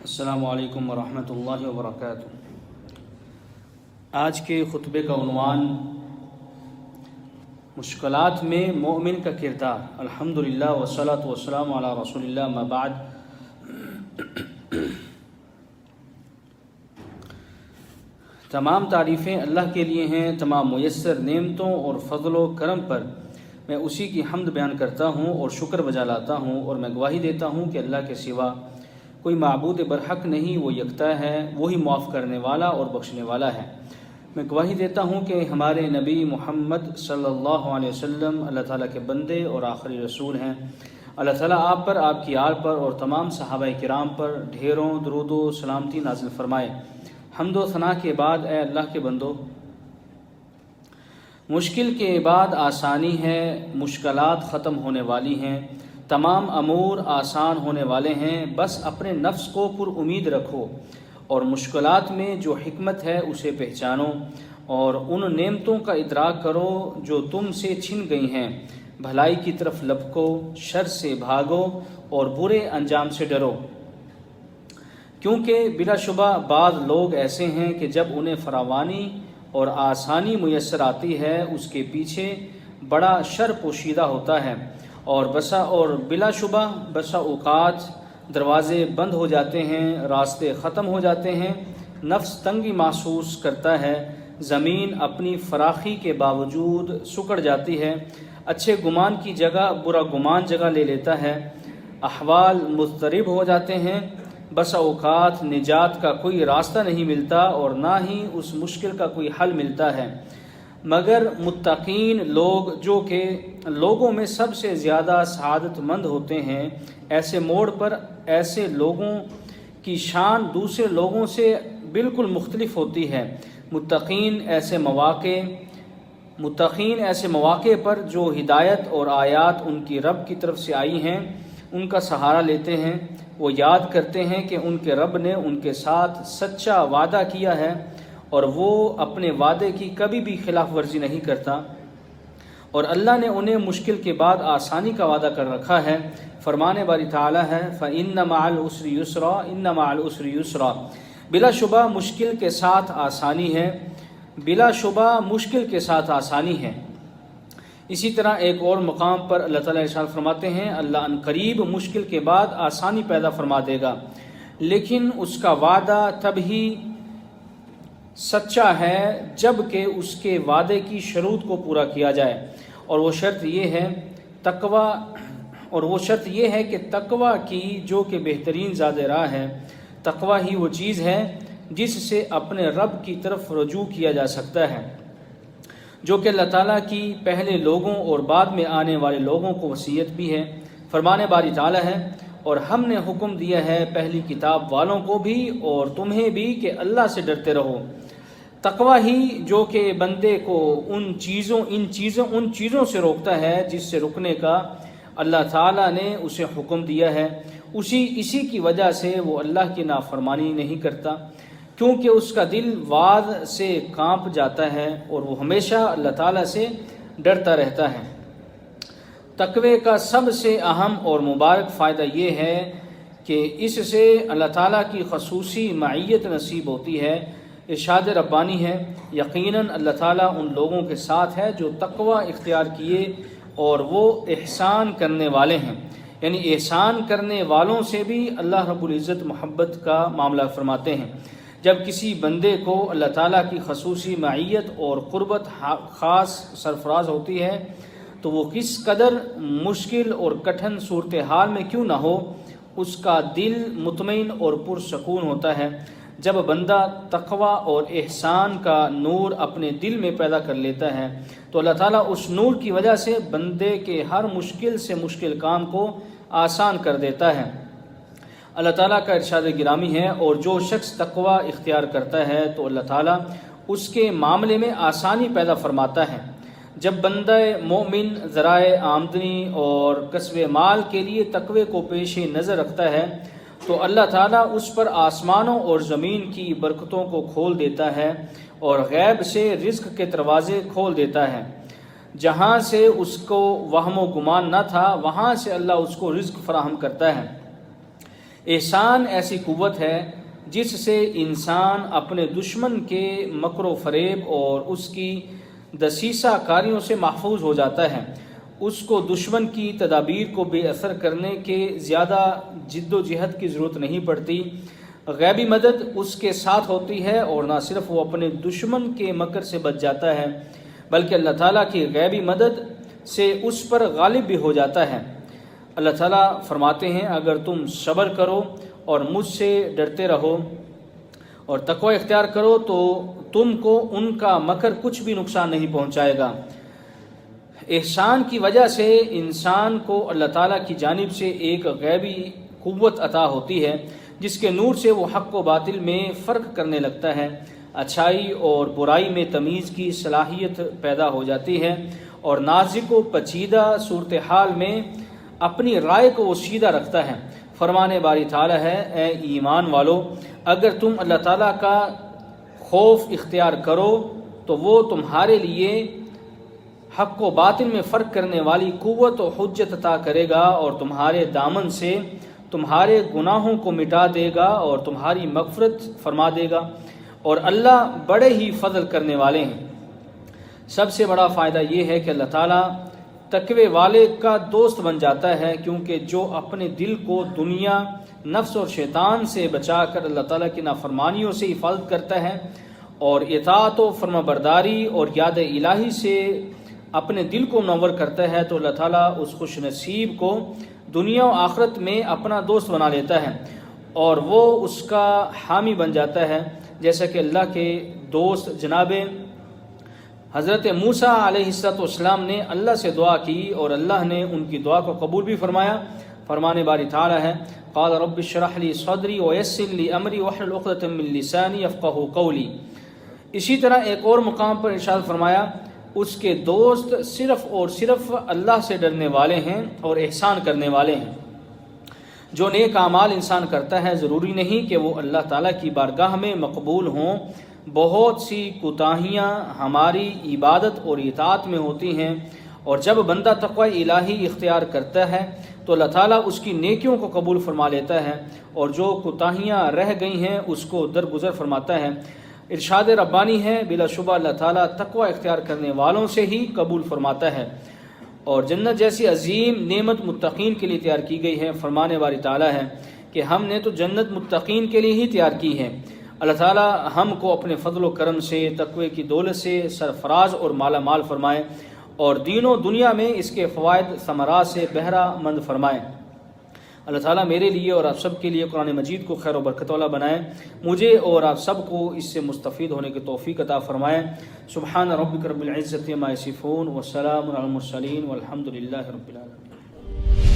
السلام علیکم ورحمۃ اللہ وبرکاتہ۔ آج کے خطبے کا عنوان مشکلات میں مومن کا کردار۔ الحمدللہ والصلاۃ والسلام علی رسول اللہ، اما بعد۔ تمام تعریفیں اللہ کے لیے ہیں، تمام میسر نعمتوں اور فضل و کرم پر میں اسی کی حمد بیان کرتا ہوں اور شکر بجا لاتا ہوں، اور میں گواہی دیتا ہوں کہ اللہ کے سوا کوئی معبود برحق نہیں، وہ یکتا ہے، وہی معاف کرنے والا اور بخشنے والا ہے۔ میں گواہی دیتا ہوں کہ ہمارے نبی محمد صلی اللہ علیہ وسلم اللہ تعالیٰ کے بندے اور آخری رسول ہیں۔ اللہ تعالیٰ آپ پر، آپ کی آل پر اور تمام صحابہ کرام پر ڈھیروں درود و سلامتی نازل فرمائے۔ حمد و ثنا کے بعد اے اللہ کے بندو، مشکل کے بعد آسانی ہے، مشکلات ختم ہونے والی ہیں، تمام امور آسان ہونے والے ہیں، بس اپنے نفس کو پر امید رکھو اور مشکلات میں جو حکمت ہے اسے پہچانو، اور ان نعمتوں کا ادراک کرو جو تم سے چھن گئی ہیں۔ بھلائی کی طرف لپکو، شر سے بھاگو اور برے انجام سے ڈرو، کیونکہ بلا شبہ بعض لوگ ایسے ہیں کہ جب انہیں فراوانی اور آسانی میسر آتی ہے اس کے پیچھے بڑا شر پوشیدہ ہوتا ہے، اور بلا شبہ بسا اوقات دروازے بند ہو جاتے ہیں، راستے ختم ہو جاتے ہیں، نفس تنگی محسوس کرتا ہے، زمین اپنی فراخی کے باوجود سکڑ جاتی ہے، اچھے گمان کی جگہ برا گمان جگہ لے لیتا ہے، احوال مضطرب ہو جاتے ہیں، بسا اوقات نجات کا کوئی راستہ نہیں ملتا اور نہ ہی اس مشکل کا کوئی حل ملتا ہے، مگر متقین لوگ جو کہ لوگوں میں سب سے زیادہ سعادت مند ہوتے ہیں، ایسے موڑ پر ایسے لوگوں کی شان دوسرے لوگوں سے بالکل مختلف ہوتی ہے۔ متقین ایسے مواقع پر جو ہدایت اور آیات ان کی رب کی طرف سے آئی ہیں ان کا سہارا لیتے ہیں، وہ یاد کرتے ہیں کہ ان کے رب نے ان کے ساتھ سچا وعدہ کیا ہے اور وہ اپنے وعدے کی کبھی بھی خلاف ورزی نہیں کرتا، اور اللہ نے انہیں مشکل کے بعد آسانی کا وعدہ کر رکھا ہے۔ فرمان باری تعالیٰ ہے، فَإِنَّ مَعَ الْعُسْرِ يُسْرًا إِنَّ مَعَ الْعُسْرِ يُسْرًا، بلا شبہ مشکل کے ساتھ آسانی ہے، بلا شبہ مشکل کے ساتھ آسانی ہے۔ اسی طرح ایک اور مقام پر اللہ تعالیٰ ارشاد فرماتے ہیں، اللہ ان قریب مشکل کے بعد آسانی پیدا فرما دے گا، لیکن اس کا وعدہ تب ہی سچا ہے جب کہ اس کے وعدے کی شروط کو پورا کیا جائے، اور وہ شرط یہ ہے کہ تقوی کی جو کہ بہترین زاد راہ ہے۔ تقوی ہی وہ چیز ہے جس سے اپنے رب کی طرف رجوع کیا جا سکتا ہے، جو کہ اللہ تعالیٰ کی پہلے لوگوں اور بعد میں آنے والے لوگوں کو وصیت بھی ہے۔ فرمان باری تعالیٰ ہے، اور ہم نے حکم دیا ہے پہلی کتاب والوں کو بھی اور تمہیں بھی کہ اللہ سے ڈرتے رہو۔ تقوی ہی جو کہ بندے کو ان چیزوں سے روکتا ہے جس سے رکنے کا اللہ تعالیٰ نے اسے حکم دیا ہے، اسی کی وجہ سے وہ اللہ کی نافرمانی نہیں کرتا، کیونکہ اس کا دل وعد سے کانپ جاتا ہے اور وہ ہمیشہ اللہ تعالیٰ سے ڈرتا رہتا ہے۔ تقوی کا سب سے اہم اور مبارک فائدہ یہ ہے کہ اس سے اللہ تعالیٰ کی خصوصی معیت نصیب ہوتی ہے۔ ارشاد ربانی ہے، یقیناً اللہ تعالیٰ ان لوگوں کے ساتھ ہے جو تقوی اختیار کیے اور وہ احسان کرنے والے ہیں، یعنی احسان کرنے والوں سے بھی اللہ رب العزت محبت کا معاملہ فرماتے ہیں۔ جب کسی بندے کو اللہ تعالیٰ کی خصوصی معیت اور قربت خاص سرفراز ہوتی ہے تو وہ کس قدر مشکل اور کٹھن صورتحال میں کیوں نہ ہو، اس کا دل مطمئن اور پرسکون ہوتا ہے۔ جب بندہ تقوی اور احسان کا نور اپنے دل میں پیدا کر لیتا ہے تو اللہ تعالیٰ اس نور کی وجہ سے بندے کے ہر مشکل سے مشکل کام کو آسان کر دیتا ہے۔ اللہ تعالیٰ کا ارشاد گرامی ہے، اور جو شخص تقوی اختیار کرتا ہے تو اللہ تعالیٰ اس کے معاملے میں آسانی پیدا فرماتا ہے۔ جب بندہ مومن ذرائع آمدنی اور کسب مال کے لیے تقوی کو پیش نظر رکھتا ہے تو اللہ تعالیٰ اس پر آسمانوں اور زمین کی برکتوں کو کھول دیتا ہے اور غیب سے رزق کے دروازے کھول دیتا ہے۔ جہاں سے اس کو وہم و گمان نہ تھا وہاں سے اللہ اس کو رزق فراہم کرتا ہے۔ احسان ایسی قوت ہے جس سے انسان اپنے دشمن کے مکر و فریب اور اس کی دسیسہ کاریوں سے محفوظ ہو جاتا ہے۔ اس کو دشمن کی تدابیر کو بے اثر کرنے کے زیادہ جد و جہد کی ضرورت نہیں پڑتی۔ غیبی مدد اس کے ساتھ ہوتی ہے، اور نہ صرف وہ اپنے دشمن کے مکر سے بچ جاتا ہے بلکہ اللہ تعالیٰ کی غیبی مدد سے اس پر غالب بھی ہو جاتا ہے۔ اللہ تعالیٰ فرماتے ہیں اگر تم صبر کرو اور مجھ سے ڈرتے رہو اور تقوی اختیار کرو تو تم کو ان کا مکر کچھ بھی نقصان نہیں پہنچائے گا۔ احسان کی وجہ سے انسان کو اللہ تعالیٰ کی جانب سے ایک غیبی قوت عطا ہوتی ہے جس کے نور سے وہ حق و باطل میں فرق کرنے لگتا ہے، اچھائی اور برائی میں تمیز کی صلاحیت پیدا ہو جاتی ہے، اور نازک و پیچیدہ صورتحال میں اپنی رائے کو وہ سیدھا رکھتا ہے۔ فرمان باری تعالیٰ ہے اے ایمان والو، اگر تم اللہ تعالیٰ کا خوف اختیار کرو تو وہ تمہارے لیے حق و باطل میں فرق کرنے والی قوت و حجت عطا کرے گا، اور تمہارے دامن سے تمہارے گناہوں کو مٹا دے گا اور تمہاری مغفرت فرما دے گا، اور اللہ بڑے ہی فضل کرنے والے ہیں۔ سب سے بڑا فائدہ یہ ہے کہ اللہ تعالیٰ تقوی والے کا دوست بن جاتا ہے، کیونکہ جو اپنے دل کو دنیا، نفس اور شیطان سے بچا کر اللہ تعالیٰ کی نافرمانیوں سے حفاظت کرتا ہے اور اطاعت و فرما برداری اور یاد الہی سے اپنے دل کو منور کرتا ہے، تو اللہ تعالیٰ اس خوش نصیب کو دنیا و آخرت میں اپنا دوست بنا لیتا ہے اور وہ اس کا حامی بن جاتا ہے، جیسا کہ اللہ کے دوست جناب حضرت موسیٰ علیہ السلام نے اللہ سے دعا کی اور اللہ نے ان کی دعا کو قبول بھی فرمایا۔ فرمان باری تعالیٰ ہے قال رب اشرح لی صدری ویسر لی امری واحلل عقدۃ من لسانی یفقہوا قولی۔ اسی طرح ایک اور مقام پر ارشاد فرمایا اس کے دوست صرف اور صرف اللہ سے ڈرنے والے ہیں اور احسان کرنے والے ہیں۔ جو نیک اعمال انسان کرتا ہے ضروری نہیں کہ وہ اللہ تعالیٰ کی بارگاہ میں مقبول ہوں۔ بہت سی کوتاہیاں ہماری عبادت اور اطاعت میں ہوتی ہیں، اور جب بندہ تقوی الہی اختیار کرتا ہے تو اللہ تعالیٰ اس کی نیکیوں کو قبول فرما لیتا ہے، اور جو کوتاہیاں رہ گئی ہیں اس کو درگزر فرماتا ہے۔ ارشاد ربانی ہے بلا شبہ اللہ تعالیٰ تقوی اختیار کرنے والوں سے ہی قبول فرماتا ہے، اور جنت جیسی عظیم نعمت متقین کے لیے تیار کی گئی ہے۔ فرمان باری تعالیٰ ہے کہ ہم نے تو جنت متقین کے لیے ہی تیار کی ہے۔ اللہ تعالیٰ ہم کو اپنے فضل و کرم سے تقوی کی دولت سے سرفراز اور مالا مال فرمائے، اور دین و دنیا میں اس کے فوائد ثمرات سے بہرہ مند فرمائے۔ اللہ تعالیٰ میرے لیے اور آپ سب کے لیے قرآن مجید کو خیر و برکت والا بنائے، مجھے اور آپ سب کو اس سے مستفید ہونے کی توفیق عطا فرمائے۔ سبحان ربک رب العزت عما یصفون وسلام علی المرسلین والحمد للہ رب العالمین۔